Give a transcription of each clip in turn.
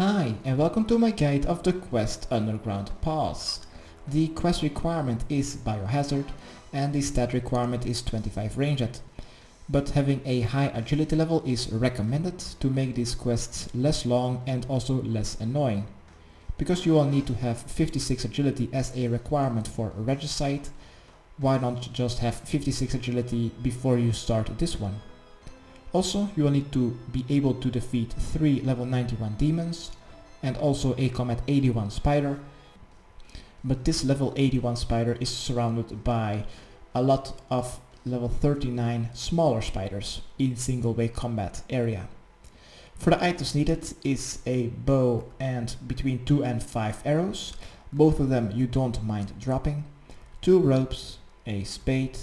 Hi, and welcome to my guide of the quest Underground Pass. The quest requirement is Biohazard, and the stat requirement is 25 ranged, but having a high agility level is recommended to make these quests less long and also less annoying. Because you will need to have 56 agility as a requirement for Regicide, why not just have 56 agility before you start this one? Also, you will need to be able to defeat 3 level 91 demons and also a combat 81 spider. But this level 81 spider is surrounded by a lot of level 39 smaller spiders in single way combat area. For the items needed is a bow and between 2 and 5 arrows, both of them you don't mind dropping, 2 ropes, a spade,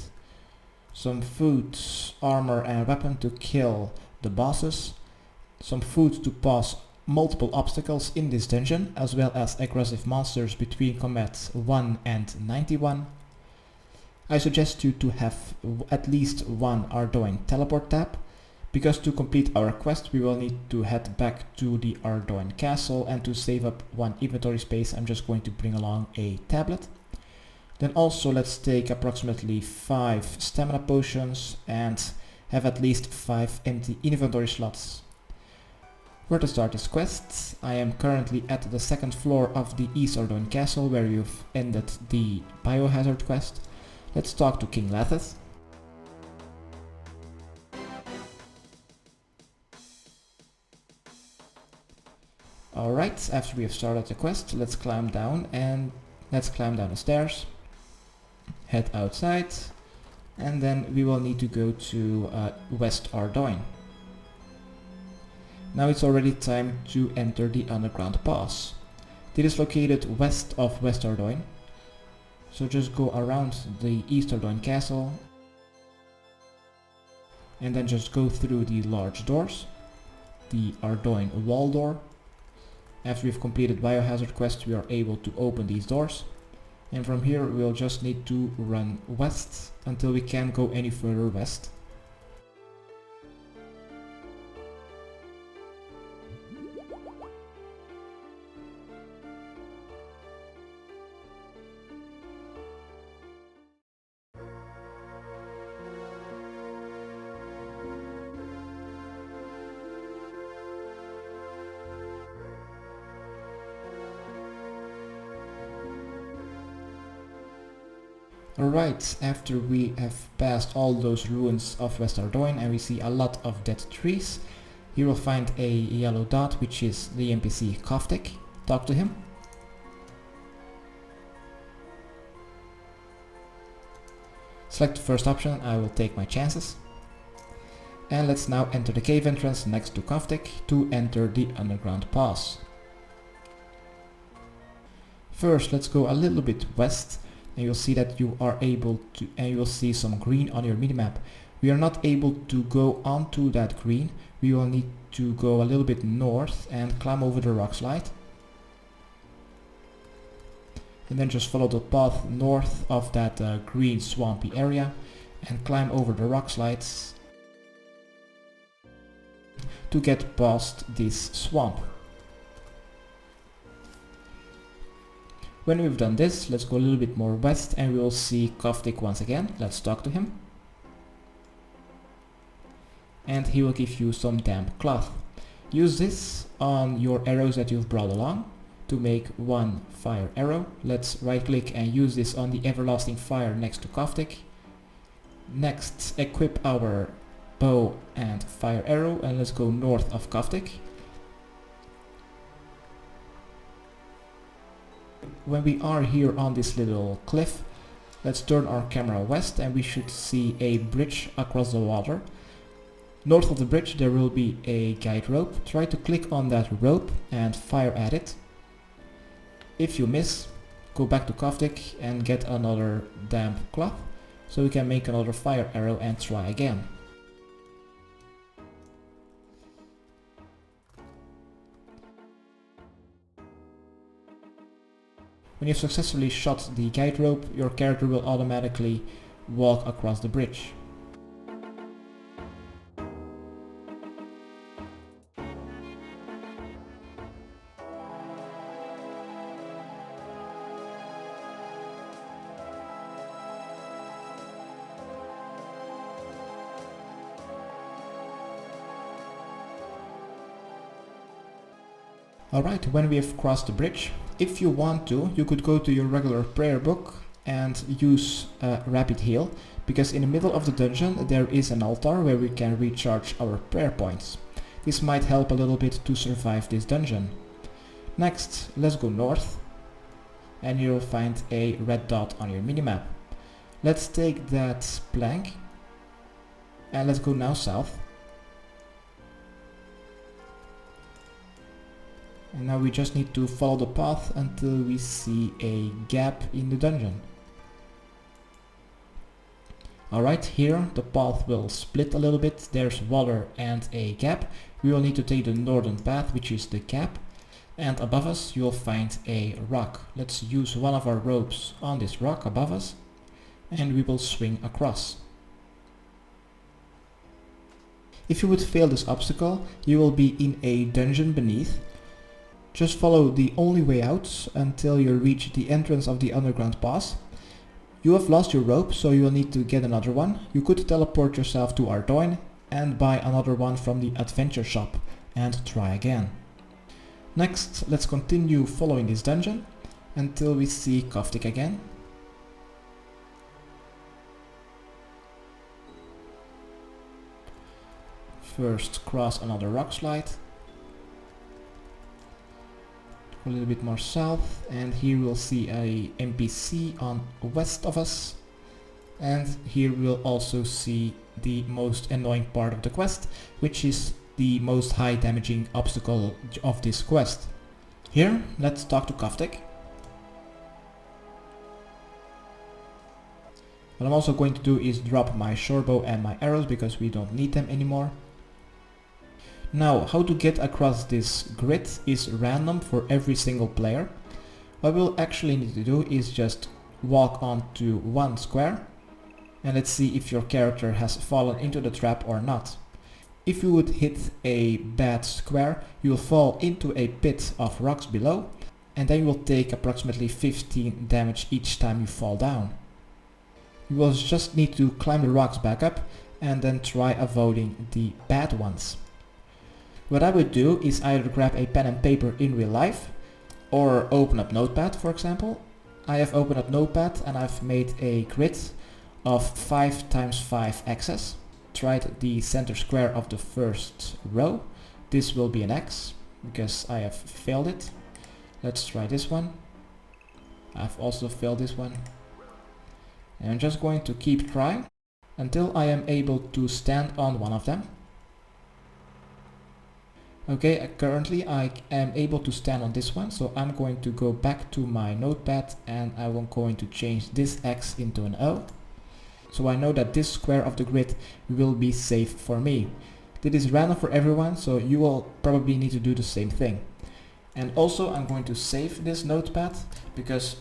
some food, armor and weapon to kill the bosses, some food to pass multiple obstacles in this dungeon, as well as aggressive monsters between combats 1 and 91. I suggest you to have at least one Ardoin teleport tab, because to complete our quest we will need to head back to the Ardoin castle, and to save up one inventory space I'm just going to bring along a tablet. Then also let's take approximately 5 stamina potions and have at least 5 empty inventory slots. Where to start this quest? I am currently at the 2nd floor of the East Ardoin castle, where you've ended the Biohazard quest. Let's talk to King Latheth. Alright, after we have started the quest, let's climb down the stairs. Head outside, and then we will need to go to West Ardoin. Now it's already time to enter the Underground Pass. It is located west of West Ardoin, so just go around the East Ardoin castle and then just go through the large doors, the Ardoin wall door. After we've completed Biohazard quest, we are able to open these doors. And from here we'll just need to run west until we can't go any further west. Alright, after we have passed all those ruins of West Ardoin and we see a lot of dead trees, you will find a yellow dot, which is the NPC Coptic. Talk to him. Select the first option, I will take my chances. And let's now enter the cave entrance next to Coptic to enter the Underground Pass. First, let's go a little bit west. And you'll see that you are able to, and you will see some green on your minimap. We are not able to go onto that green. We will need to go a little bit north and climb over the rock slide. And then just follow the path north of that green swampy area and climb over the rock slides to get past this swamp. When we've done this, let's go a little bit more west and we will see Coptic once again. Let's talk to him. And he will give you some damp cloth. Use this on your arrows that you've brought along to make one fire arrow. Let's right click and use this on the everlasting fire next to Coptic. Next, equip our bow and fire arrow and let's go north of Coptic. When we are here on this little cliff, let's turn our camera west and we should see a bridge across the water. North of the bridge there will be a guide rope. Try to click on that rope and fire at it. If you miss, go back to Coptic and get another damp cloth so we can make another fire arrow and try again. When you've successfully shot the guide rope, your character will automatically walk across the bridge. Alright, when we have crossed the bridge, if you want to, you could go to your regular prayer book and use rapid heal, because in the middle of the dungeon there is an altar where we can recharge our prayer points. This might help a little bit to survive this dungeon. Next, let's go north, and you'll find a red dot on your minimap. Let's take that plank, and let's go now south. And now we just need to follow the path until we see a gap in the dungeon. Alright, here the path will split a little bit. There's water and a gap. We will need to take the northern path, which is the gap. And above us you'll find a rock. Let's use one of our ropes on this rock above us, and we will swing across. If you would fail this obstacle, you will be in a dungeon beneath. Just follow the only way out until you reach the entrance of the underground pass. You have lost your rope, so you will need to get another one. You could teleport yourself to Ardoin and buy another one from the adventure shop and try again. Next, let's continue following this dungeon until we see Coptic again. First, cross another rock slide. A little bit more south, and here we'll see a NPC on west of us, and here we'll also see the most annoying part of the quest, which is the most high damaging obstacle of this quest. Here, let's talk to Coptic. What I'm also going to do is drop my shortbow and my arrows because we don't need them anymore. Now, how to get across this grid is random for every single player. What we'll actually need to do is just walk onto one square, and let's see if your character has fallen into the trap or not. If you would hit a bad square, you will fall into a pit of rocks below, and then you will take approximately 15 damage each time you fall down. You will just need to climb the rocks back up and then try avoiding the bad ones. What I would do is either grab a pen and paper in real life or open up Notepad, for example. I have opened up Notepad and I've made a grid of 5 times 5 axes. Tried the center square of the first row. This will be an X because I have failed it. Let's try this one. I've also failed this one. And I'm just going to keep trying until I am able to stand on one of them. Okay, currently I am able to stand on this one, so I'm going to go back to my notepad and I'm going to change this X into an O. So I know that this square of the grid will be safe for me. This is random for everyone, so you will probably need to do the same thing. And also I'm going to save this notepad because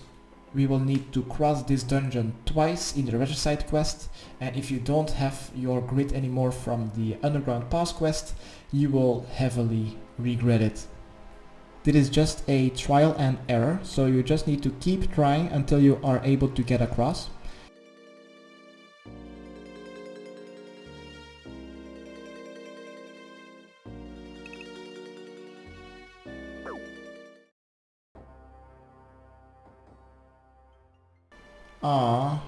we will need to cross this dungeon twice in the Regicide quest, and if you don't have your grid anymore from the Underground Pass quest, you will heavily regret it. This is just a trial and error, so you just need to keep trying until you are able to get across. Ah,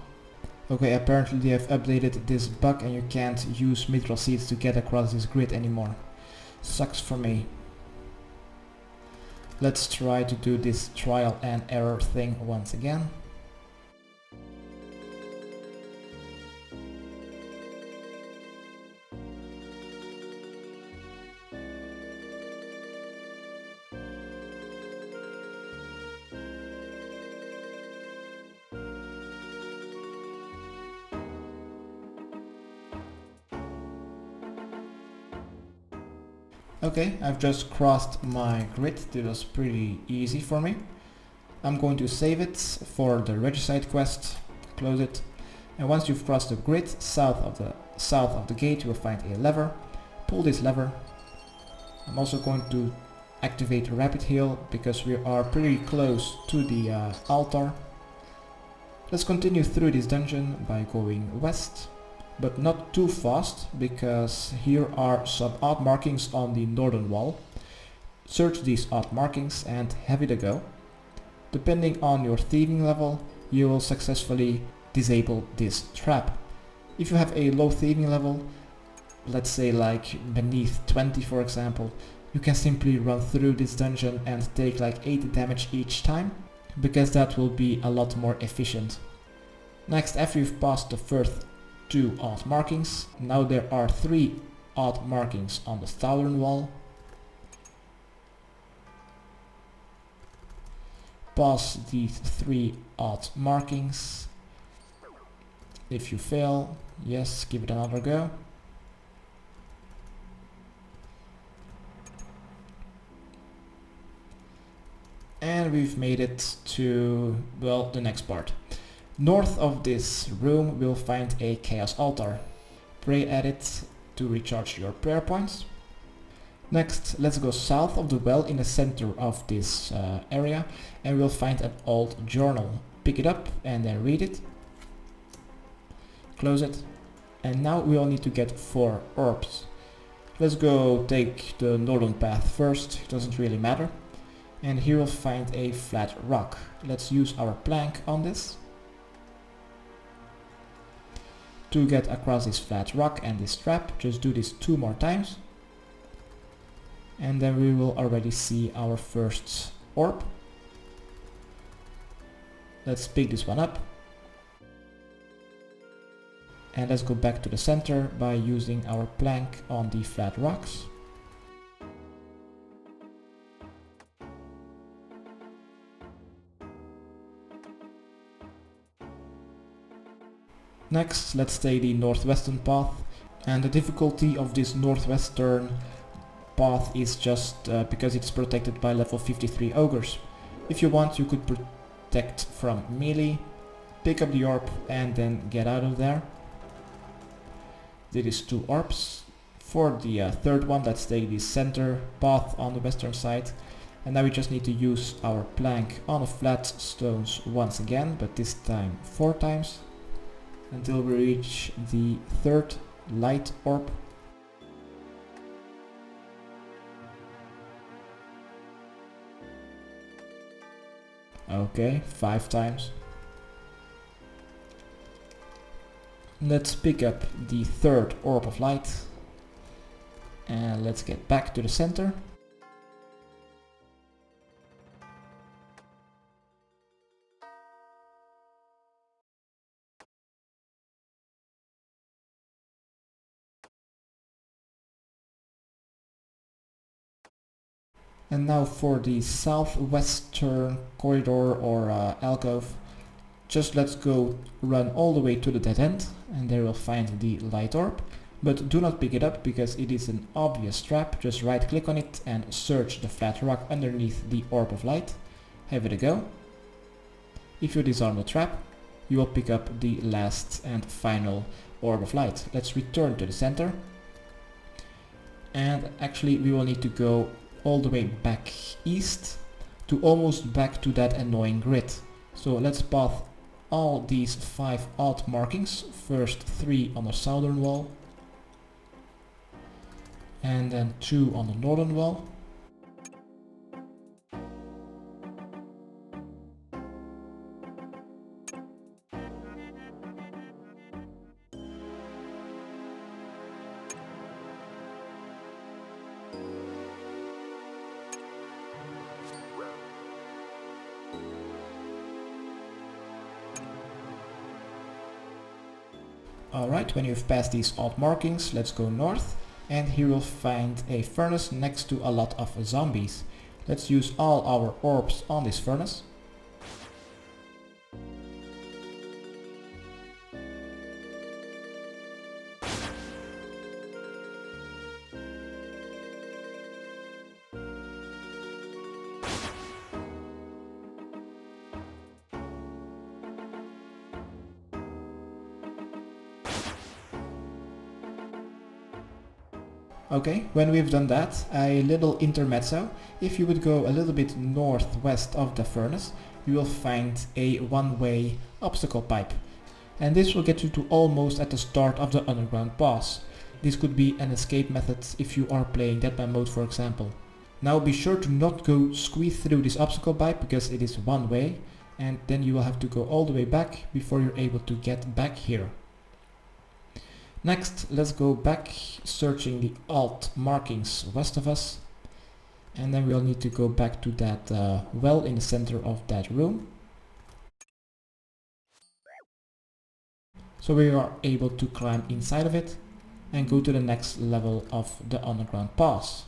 okay, apparently they have updated this bug and you can't use mithril seeds to get across this grid anymore. Sucks for me. Let's try to do this trial and error thing once again. Okay, I've just crossed my grid. It was pretty easy for me. I'm going to save it for the Regicide quest, close it, and once you've crossed the grid, south of the gate, you will find a lever. Pull this lever. I'm also going to activate rapid heal because we are pretty close to the altar. Let's continue through this dungeon by going west, but not too fast because here are some odd markings on the northern wall. Search these odd markings and have it a go. Depending on your thieving level, you will successfully disable this trap. If you have a low thieving level, let's say like beneath 20 for example, you can simply run through this dungeon and take like 80 damage each time, because that will be a lot more efficient. Next, after you've passed the first 2 odd markings, now there are 3 odd markings on the southern wall. Pass these 3 odd markings. If you fail, yes, give it another go. And we've made it to, well, the next part. North of this room we'll find a chaos altar. Pray at it to recharge your prayer points. Next, let's go south of the well in the center of this area, and we'll find an old journal. Pick it up and then read it. Close it. And now we all need to get 4 orbs. Let's go take the northern path first, it doesn't really matter. And here we'll find a flat rock. Let's use our plank on this to get across this flat rock and this trap. Just do this 2 more times. And then we will already see our first orb. Let's pick this one up. And let's go back to the center by using our plank on the flat rocks. Next, let's take the northwestern path, and the difficulty of this northwestern path is just because it's protected by level 53 ogres. If you want, you could protect from melee, pick up the orb and then get out of there. This is 2 orbs. For the third one, let's take the center path on the western side, and now we just need to use our plank on the flat stones once again, but this time 4 times, until we reach the 3rd light orb. Okay, 5 times. Let's pick up the 3rd orb of light and let's get back to the center. And now for the southwestern corridor or alcove, just let's go run all the way to the dead end, and there we'll find the light orb. But do not pick it up because it is an obvious trap. Just right click on it and search the flat rock underneath the orb of light. Have it a go. If you disarm the trap, you will pick up the last and final orb of light. Let's return to the center. And actually we will need to go all the way back east to almost back to that annoying grid. So let's path all these 5 odd markings, first 3 on the southern wall and then 2 on the northern wall. Alright, when you've passed these odd markings, let's go north, and here we'll find a furnace next to a lot of zombies. Let's use all our orbs on this furnace. Okay, when we've done that, a little intermezzo. If you would go a little bit northwest of the furnace, you will find a one-way obstacle pipe. And this will get you to almost at the start of the underground boss. This could be an escape method if you are playing Deadman mode, for example. Now be sure to not go squeeze through this obstacle pipe because it is one way, and then you will have to go all the way back before you're able to get back here. Next, let's go back searching the alt markings west of us, and then we'll need to go back to that well in the center of that room. So we are able to climb inside of it and go to the next level of the underground pass.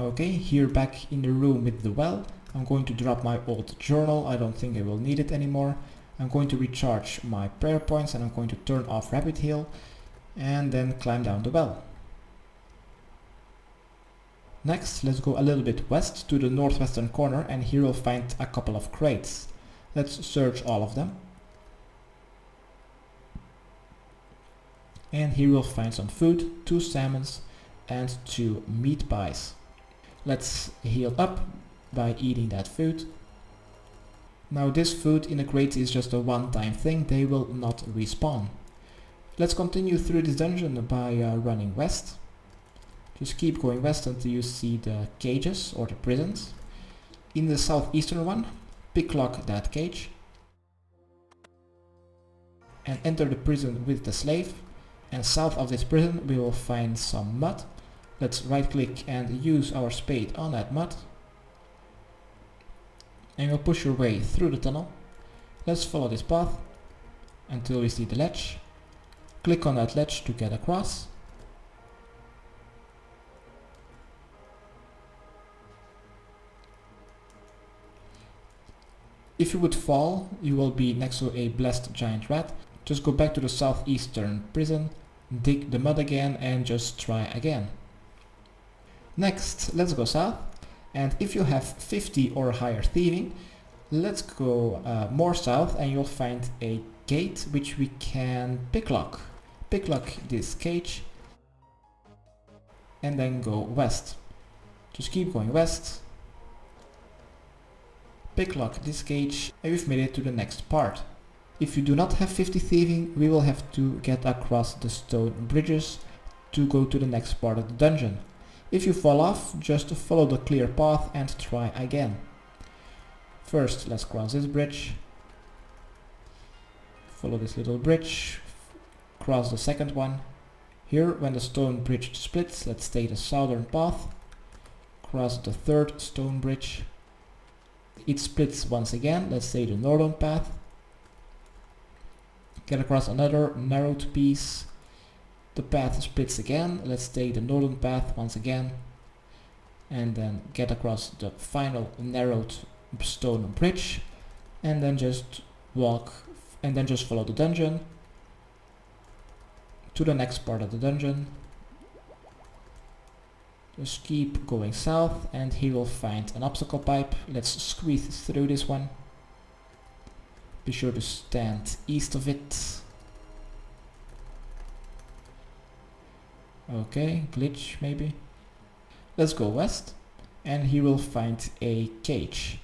Okay, here back in the room with the well, I'm going to drop my old journal. I don't think I will need it anymore. I'm going to recharge my prayer points and I'm going to turn off Rabbit Hill and then climb down the well. Next, let's go a little bit west to the northwestern corner, and here we'll find a couple of crates. Let's search all of them. And here we'll find some food, 2 salmons and 2 meat pies. Let's heal up by eating that food. Now this food in the crates is just a one-time thing, they will not respawn. Let's continue through this dungeon by running west. Just keep going west until you see the cages or the prisons. In the southeastern one, picklock that cage and enter the prison with the slave. And south of this prison we will find some mud. Let's right click and use our spade on that mud. And you'll push your way through the tunnel. Let's follow this path until we see the ledge. Click on that ledge to get across. If you would fall, you will be next to a blessed giant rat. Just go back to the southeastern prison, dig the mud again and just try again. Next, let's go south, and if you have 50 or higher thieving, let's go more south and you'll find a gate which we can picklock. Picklock this cage and then go west. Just keep going west. Picklock this cage and we've made it to the next part. If you do not have 50 thieving, we will have to get across the stone bridges to go to the next part of the dungeon. If you fall off, just follow the clear path and try again. First, let's cross this bridge. Follow this little bridge. Cross the second one. Here, when the stone bridge splits, let's take the southern path. Cross the third stone bridge. It splits once again, let's say the northern path. Get across another narrowed piece. The path splits again, let's take the northern path once again. And then get across the final narrowed stone bridge. And then just walk, and then just follow the dungeon to the next part of the dungeon. Just keep going south and here we'll find an obstacle pipe. Let's squeeze through this one. Be sure to stand east of it. Okay, glitch maybe. Let's go west and here we'll find a cage.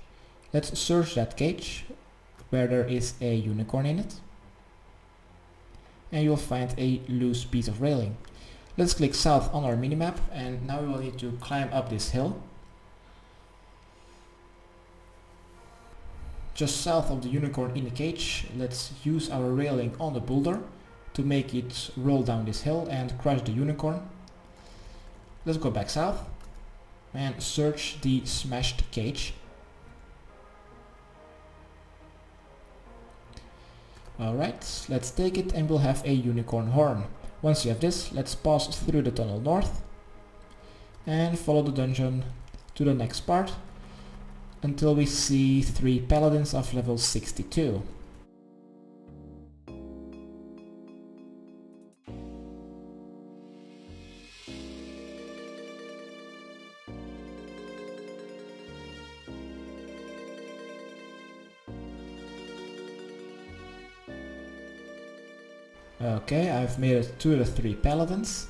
Let's search that cage where there is a unicorn in it. And you'll find a loose piece of railing. Let's click south on our minimap and now we will need to climb up this hill. Just south of the unicorn in the cage, let's use our railing on the boulder to make it roll down this hill and crush the unicorn. Let's go back south and search the smashed cage. Alright, let's take it and we'll have a unicorn horn. Once you have this, let's pass through the tunnel north and follow the dungeon to the next part until we see 3 paladins of level 62. Okay, I've made it to the 3 paladins.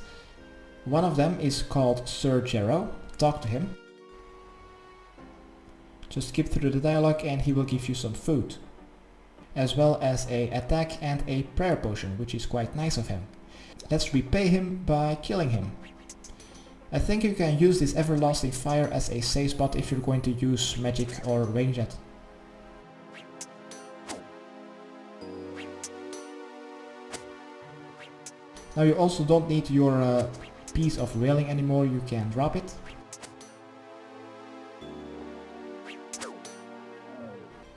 One of them is called Sir Jero. Talk to him. Just skip through the dialogue and he will give you some food, as well as a attack and a prayer potion, which is quite nice of him. Let's repay him by killing him. I think you can use this everlasting fire as a safe spot if you're going to use magic or range it. Now you also don't need your piece of railing anymore, you can drop it.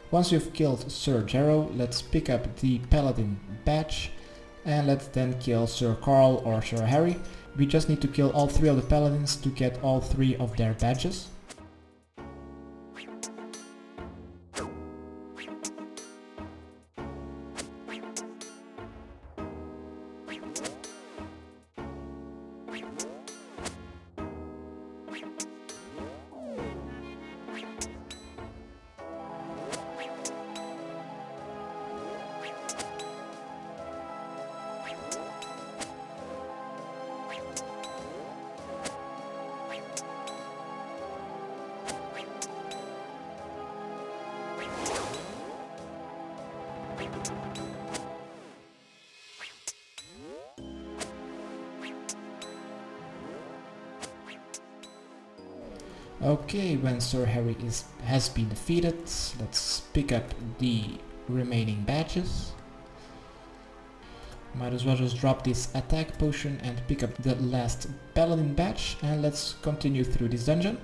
Once you've killed Sir Jero, let's pick up the Paladin badge and let's then kill Sir Carl or Sir Harry. We just need to kill all 3 of the Paladins to get all 3 of their badges. Okay, when Sir Harry has been defeated, let's pick up the remaining badges. Might as well just drop this attack potion and pick up the last Paladin badge, and let's continue through this dungeon.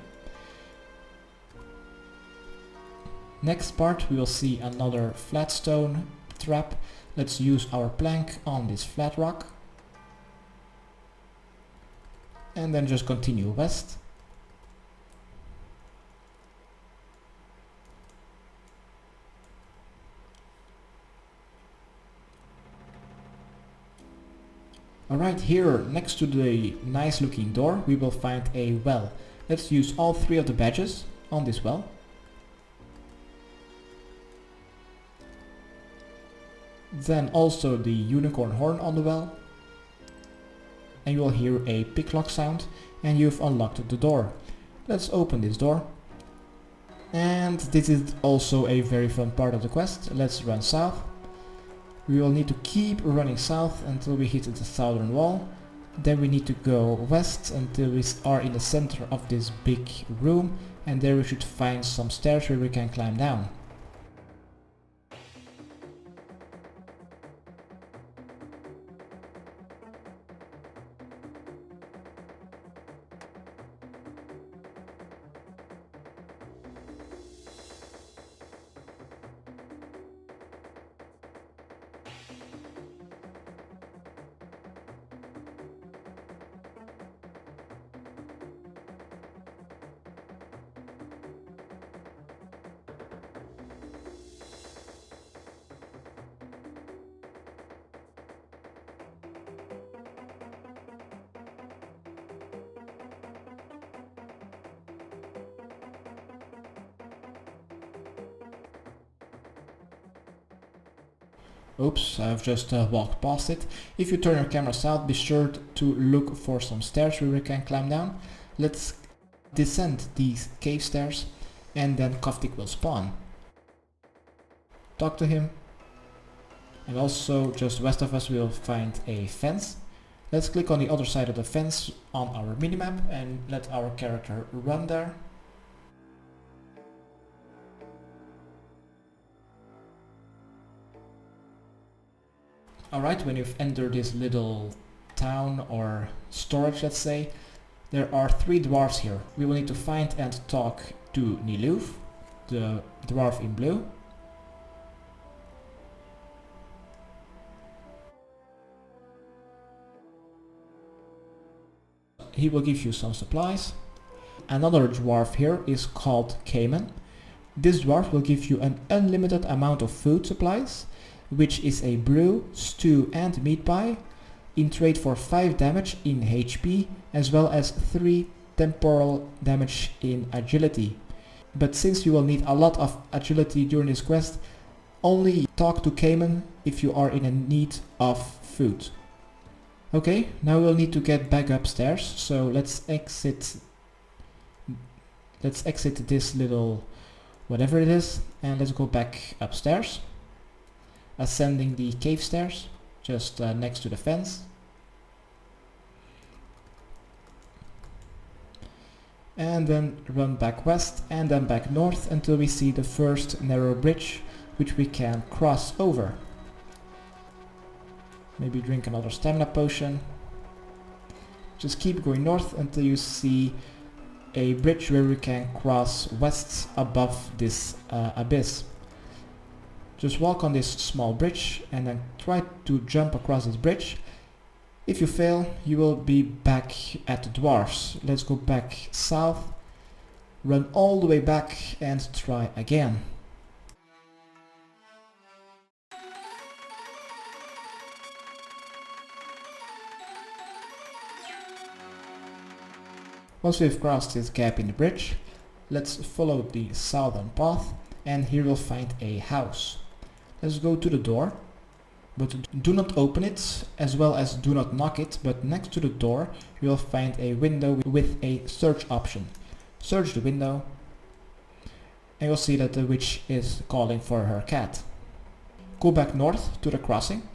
Next part we will see another flat stone trap. Let's use our plank on this flat rock. And then just continue west. Alright, here next to the nice looking door we will find a well. Let's use all 3 of the badges on this well. Then also the unicorn horn on the well. And you will hear a picklock sound and you've unlocked the door. Let's open this door. And this is also a very fun part of the quest. Let's run south. We will need to keep running south until we hit the southern wall. Then we need to go west until we are in the center of this big room, and there we should find some stairs where we can climb down. Oops, I've just walked past it. If you turn your camera south, be sure to look for some stairs where we can climb down. Let's descend these cave stairs and then Coptic will spawn. Talk to him. And also just west of us we will find a fence. Let's click on the other side of the fence on our minimap and let our character run there. Alright, when you've entered this little town or storage, let's say, there are 3 dwarves here. We will need to find and talk to Niluf, the dwarf in blue. He will give you some supplies. Another dwarf here is called Cayman. This dwarf will give you an unlimited amount of food supplies, which is a brew, stew and meat pie, in trade for 5 damage in HP, as well as 3 temporal damage in agility. But since you will need a lot of agility during this quest, Only talk to Cayman if you are in need of food. Okay, now we'll need to get back upstairs, so let's exit this little whatever it is, and let's go back upstairs, ascending the cave stairs just next to the fence. And then run back west and then back north until we see the first narrow bridge which we can cross over. Maybe drink another stamina potion. Just keep going north until you see a bridge where we can cross west above this abyss. Just walk on this small bridge and then try to jump across this bridge. If you fail, you will be back at the dwarves. Let's go back south, run all the way back and try again. Once we've crossed this gap in the bridge, let's follow the southern path, and here we'll find a house. Let's go to the door, but do not open it, as well as do not knock it, but next to the door you will find a window with a search option. Search the window and you'll see that the witch is calling for her cat. Go back north to the crossing.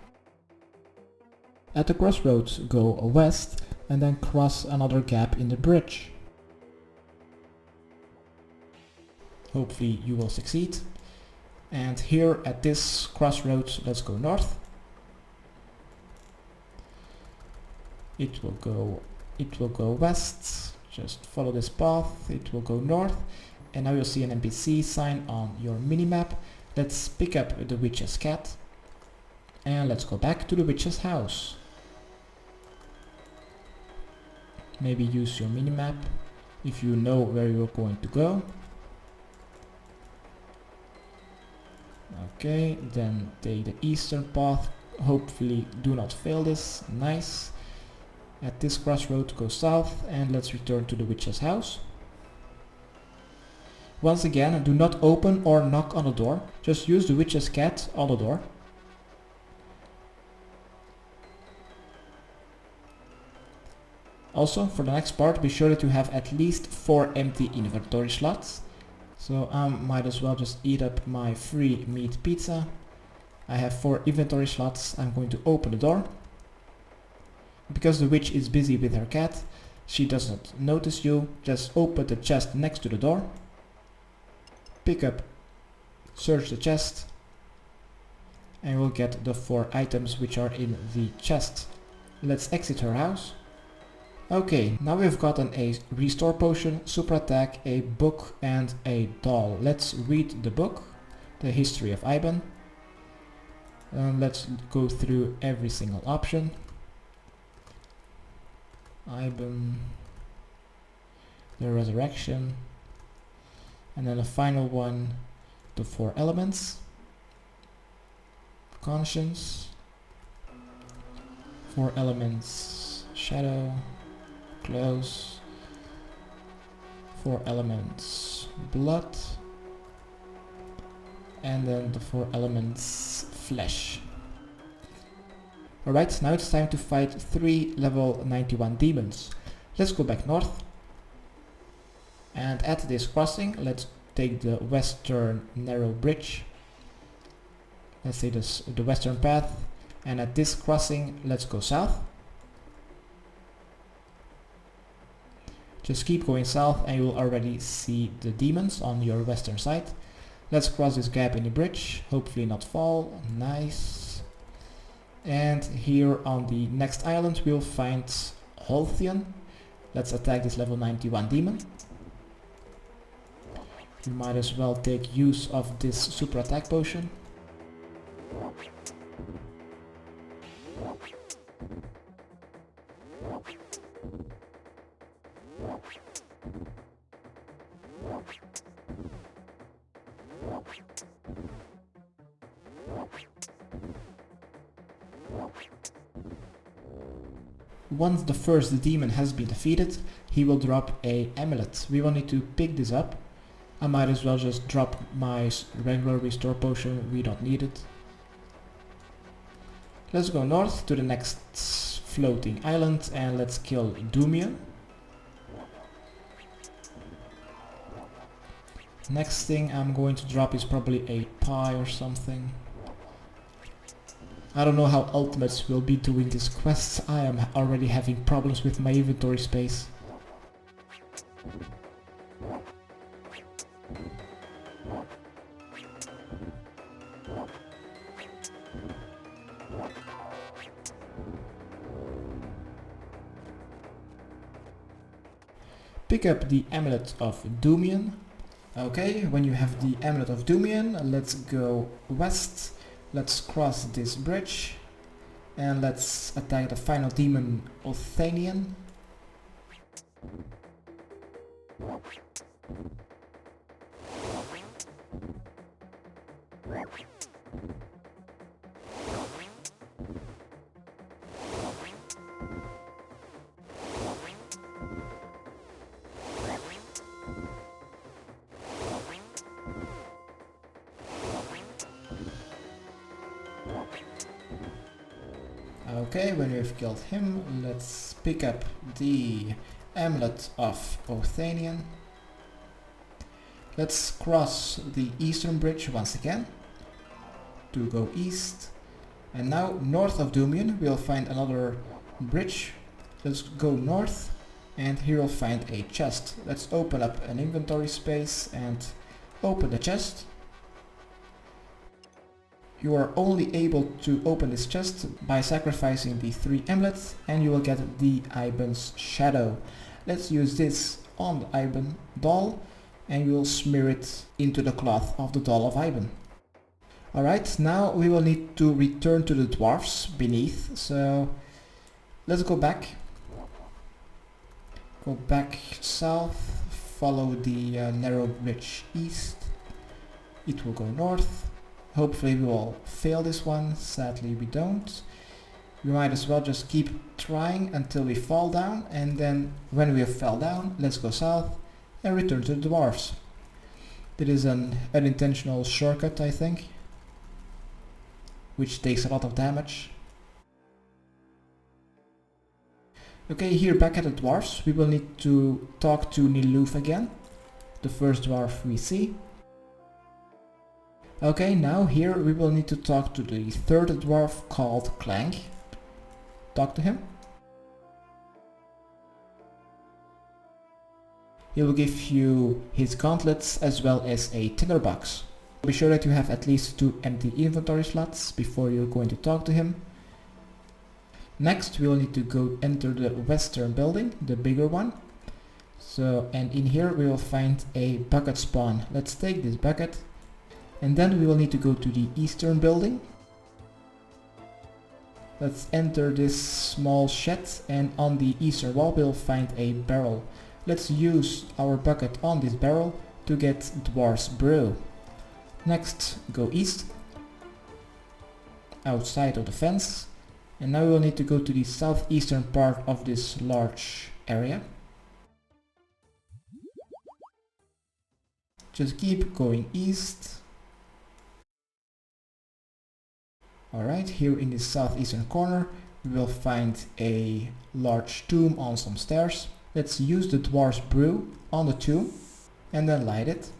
At the crossroads go west and then cross another gap in the bridge. Hopefully you will succeed. And here at this crossroads, let's go north. It will go west. Just follow this path. It will go north. And now you'll see an NPC sign on your minimap. Let's pick up the witch's cat. And let's go back to the witch's house. Maybe use your minimap if you know where you're going to go. Okay, then take the eastern path. Hopefully do not fail this. Nice. At this crossroad go south and let's return to the witch's house. Once again, do not open or knock on the door. Just use the witch's cat on the door. Also, for the next part, be sure that you have at least 4 empty inventory slots. So I might as well just eat up my free meat pizza. I have 4 inventory slots. I'm going to open the door. Because the witch is busy with her cat, she doesn't notice you. Just open the chest next to the door. Pick up, search the chest, and we'll get the 4 items which are in the chest. Let's exit her house. Okay, now we've gotten a restore potion, super attack, a book and a doll. Let's read the book, the history of Iban. Let's go through every single option. Iban, the resurrection, and then the final one, the 4 elements, conscience, 4 elements, shadow, close, 4 elements, blood, and then the 4 elements, flesh. Alright, now it's time to fight 3 level 91 demons. Let's go back north. And at this crossing, let's take the western narrow bridge. Let's say the western path. And at this crossing, let's go south. Just keep going south and you'll already see the demons on your western side. Let's cross this gap in the bridge, hopefully not fall. Nice. And here on the next island we'll find Holthian. Let's attack this level 91 demon. We might as well take use of this super attack potion. Once the first demon has been defeated, he will drop a amulet. We will need to pick this up. I might as well just drop my regular restore potion, we don't need it. Let's go north to the next floating island and let's kill Doomian. Next thing I'm going to drop is probably a pie or something. I don't know how ultimates will be doing this quest. I am already having problems with my inventory space. Pick up the amulet of Doomian. Okay, when you have the amulet of Doomian, let's go west. Let's cross this bridge and let's attack the final demon, Othanian. Okay, when we've killed him, let's pick up the amulet of Othanian. Let's cross the eastern bridge once again to go east. And now north of Doomian we'll find another bridge. Let's go north and here we'll find a chest. Let's open up an inventory space and open the chest. You are only able to open this chest by sacrificing the 3 amulets and you will get the Iban's shadow. Let's use this on the Iban doll and we will smear it into the cloth of the doll of Iban. Alright, now we will need to return to the dwarfs beneath, so let's go back. Go back south, follow the narrow bridge east. It will go north. Hopefully we will fail this one, sadly we don't. We might as well just keep trying until we fall down, and then when we have fell down, let's go south and return to the dwarves. That is an unintentional shortcut, I think, which takes a lot of damage. Okay, here back at the dwarves, we will need to talk to Niloof again, the first dwarf we see. Okay, now here we will need to talk to the third dwarf called Clank. Talk to him. He will give you his gauntlets as well as a tinderbox. Be sure that you have at least 2 empty inventory slots before you're going to talk to him. Next we will need to go enter the western building, the bigger one. And in here we will find a bucket spawn. Let's take this bucket. And then we will need to go to the eastern building. Let's enter this small shed and on the eastern wall we'll find a barrel. Let's use our bucket on this barrel to get Dwarf's Brew. Next, go east, outside of the fence. And now we will need to go to the southeastern part of this large area. Just keep going east. Alright, here in the southeastern corner we will find a large tomb on some stairs. Let's use the Dwarf's Brew on the tomb and then light it.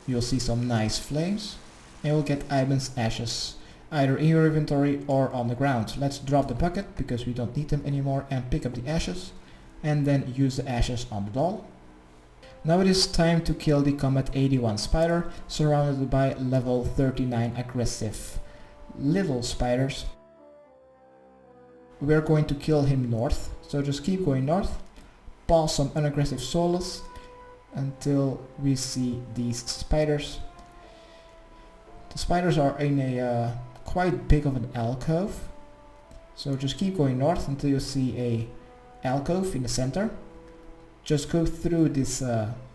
You'll see some nice flames and you'll get Iban's ashes either in your inventory or on the ground. Let's drop the bucket because we don't need them anymore and pick up the ashes and then use the ashes on the doll. Now it is time to kill the Combat 81 spider, surrounded by level 39 aggressive little spiders. We are going to kill him north, so just keep going north, pause some unaggressive solos until we see these spiders. The spiders are in a quite big of an alcove, so just keep going north until you see a alcove in the center. Just go through this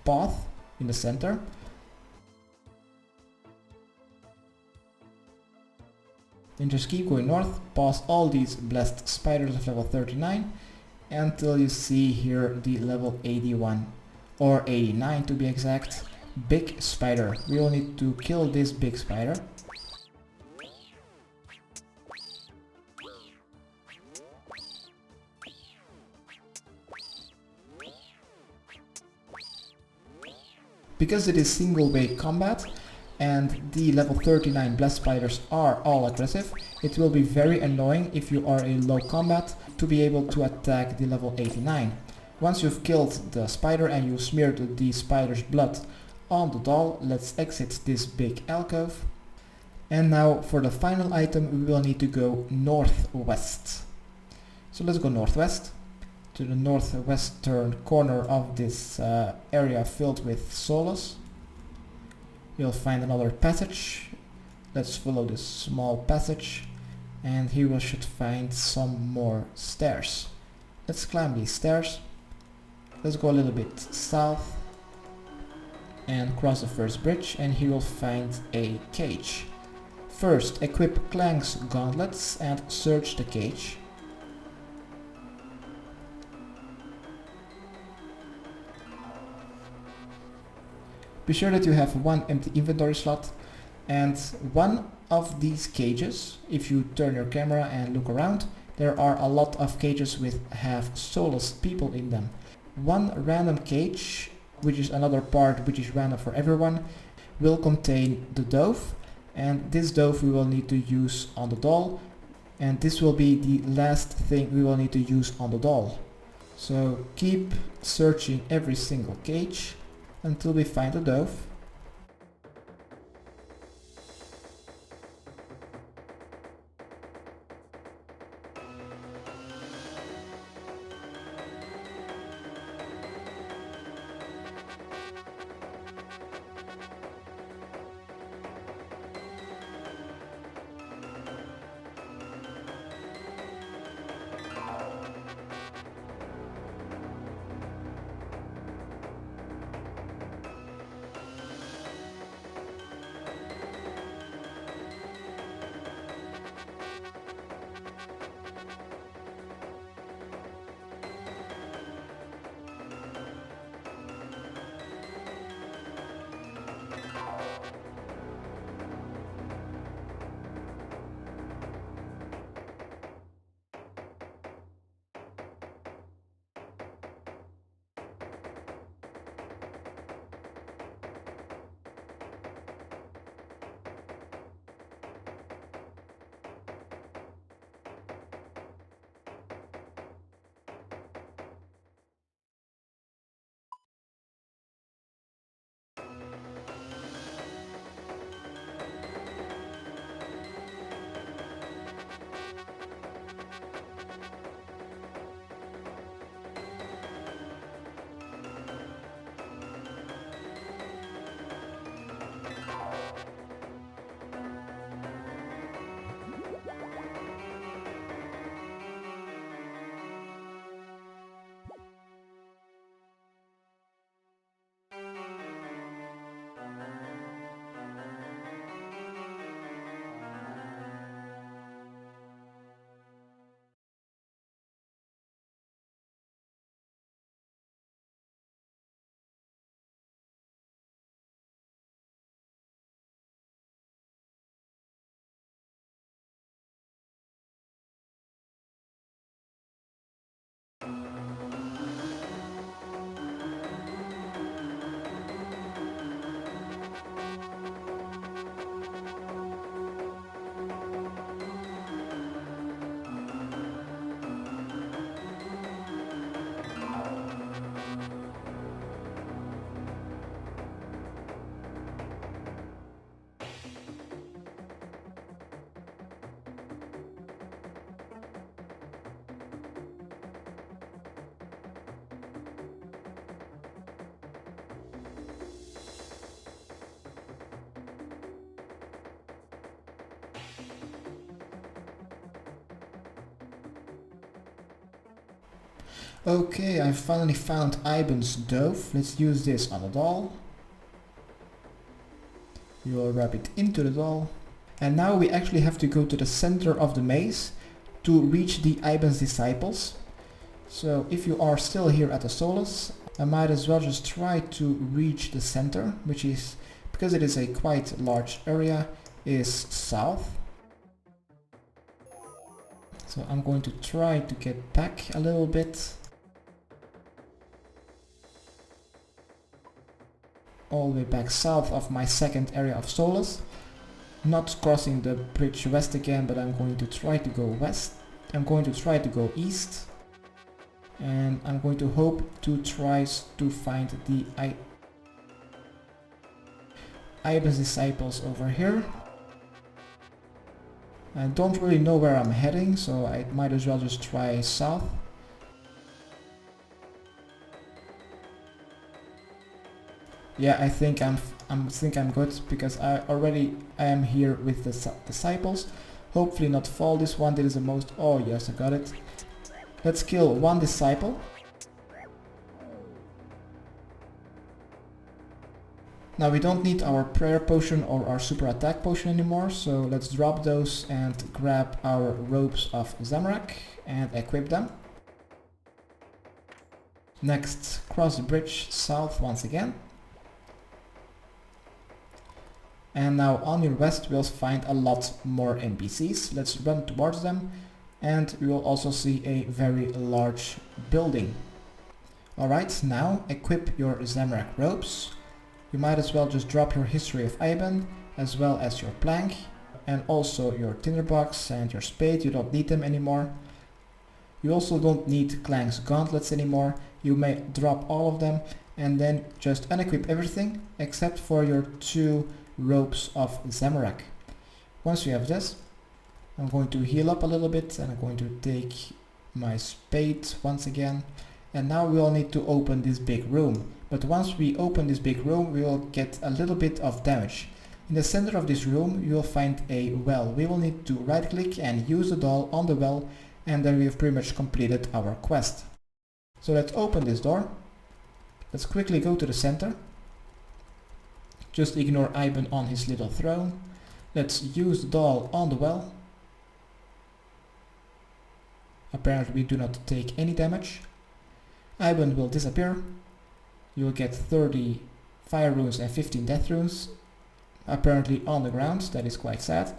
path in the center. Then just keep going north, past all these blessed spiders of level 39 until you see here the level 81 or 89 to be exact. Big spider. We will need to kill this big spider. Because it is single way combat and the level 39 blast spiders are all aggressive, it will be very annoying if you are in low combat to be able to attack the level 89. Once you've killed the spider and you smeared the spider's blood on the doll, let's exit this big alcove. And now for the final item we will need to go northwest. So let's go northwest, to the northwestern corner of this area filled with soulless. You'll find another passage. Let's follow this small passage and here we should find some more stairs. Let's climb these stairs. Let's go a little bit south and cross the first bridge, and here you'll find a cage. First, equip Clang's gauntlets and search the cage. Be sure that you have one empty inventory slot, and one of these cages, if you turn your camera and look around, there are a lot of cages with have soulless people in them. One random cage, which is another part which is random for everyone, will contain the dove, and this dove we will need to use on the doll, and this will be the last thing we will need to use on the doll. So keep searching every single cage until we find the dove. Okay, I finally found Ivan's dove. Let's use this on the doll. We will wrap it into the doll. And now we actually have to go to the center of the maze to reach the Ivan's disciples. So if you are still here at the Solus, I might as well just try to reach the center, which is, because it is a quite large area, is south. So I'm going to try to get back a little bit. All the way back south of my second area of solace. Not crossing the bridge west again, but I'm going to try to go west. I'm going to try to go east. And I'm going to hope to try to find the Iban's disciples over here. I don't really know where I'm heading, so I might as well just try south. Yeah, I think I'm good, because I am here with the disciples. Hopefully not fall this one. That is the most. Oh yes, I got it. Let's kill one disciple. Now we don't need our prayer potion or our super attack potion anymore, so let's drop those and grab our robes of zemerik and equip them. Next, cross the bridge south once again. And now on your west we'll find a lot more NPCs. Let's run towards them, and we will also see a very large building. Alright, now equip your zemerik robes. You might as well just drop your history of Iban, as well as your plank, and also your tinderbox and your spade. You don't need them anymore. You also don't need Clank's gauntlets anymore. You may drop all of them and then just unequip everything except for your 2 robes of zemerik. Once you have this, I'm going to heal up a little bit, and I'm going to take my spade once again. And now we all need to open this big room. But once we open this big room, we will get a little bit of damage. In the center of this room, you will find a well. We will need to right click and use the doll on the well, and then we have pretty much completed our quest. So let's open this door. Let's quickly go to the center. Just ignore Iban on his little throne. Let's use the doll on the well. Apparently we do not take any damage. Iban will disappear. You will get 30 fire runes and 15 death runes. Apparently on the ground, that is quite sad.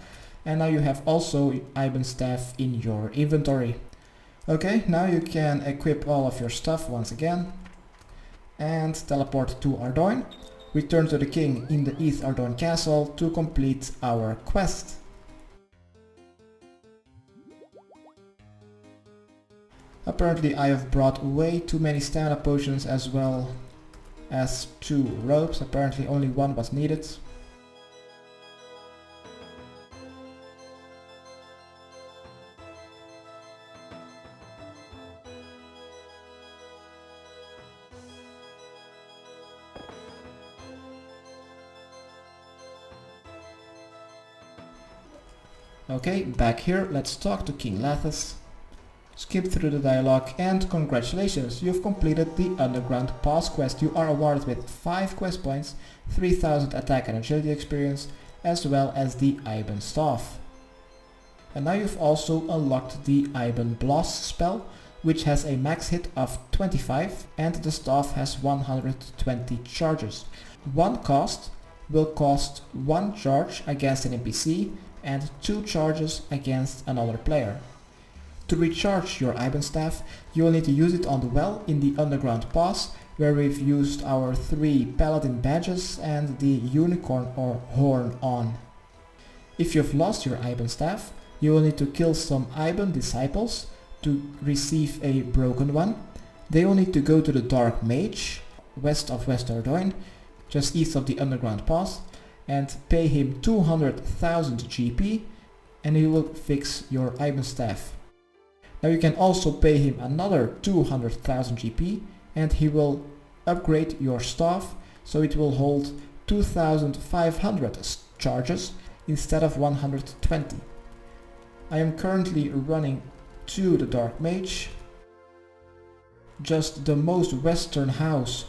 And now you have also Iban's staff in your inventory. Okay, now you can equip all of your stuff once again. And teleport to Ardoin. Return to the king in the East Ardoin castle to complete our quest. Apparently I have brought way too many stamina potions as well as 2 robes. Apparently only 1 was needed. Okay, back here, let's talk to King Lathis. Skip through the dialogue, and congratulations, you've completed the Underground Pass quest. You are awarded with 5 quest points, 3000 attack and agility experience, as well as the Iban staff. And now you've also unlocked the Iban Blast spell, which has a max hit of 25, and the staff has 120 charges. One cost will cost 1 charge against an NPC and 2 charges against another player. To recharge your Iban staff, you will need to use it on the well in the Underground Pass, where we've used our 3 paladin badges and the unicorn or horn on. If you've lost your Iban staff, you will need to kill some Iban disciples to receive a broken one. They will need to go to the Dark Mage, west of West Ardoin, just east of the Underground Pass, and pay him 200,000 GP, and he will fix your Iban staff. Now you can also pay him another 200,000 GP, and he will upgrade your staff so it will hold 2,500 charges instead of 120. I am currently running to the Dark Mage, just the most western house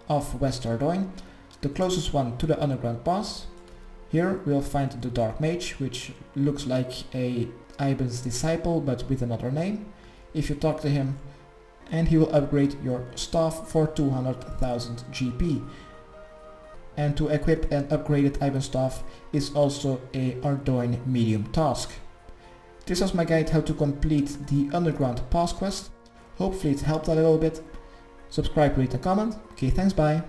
of West Ardoin, the closest one to the Underground Pass. Here we'll find the Dark Mage, which looks like a Iban's disciple but with another name. If you talk to him and he will upgrade your staff for 200,000 GP. And to equip an upgraded Ivan staff is also a Ardoin medium task. This was my guide how to complete the Underground Pass quest. Hopefully it helped a little bit. Subscribe, rate and comment. Okay, thanks, bye.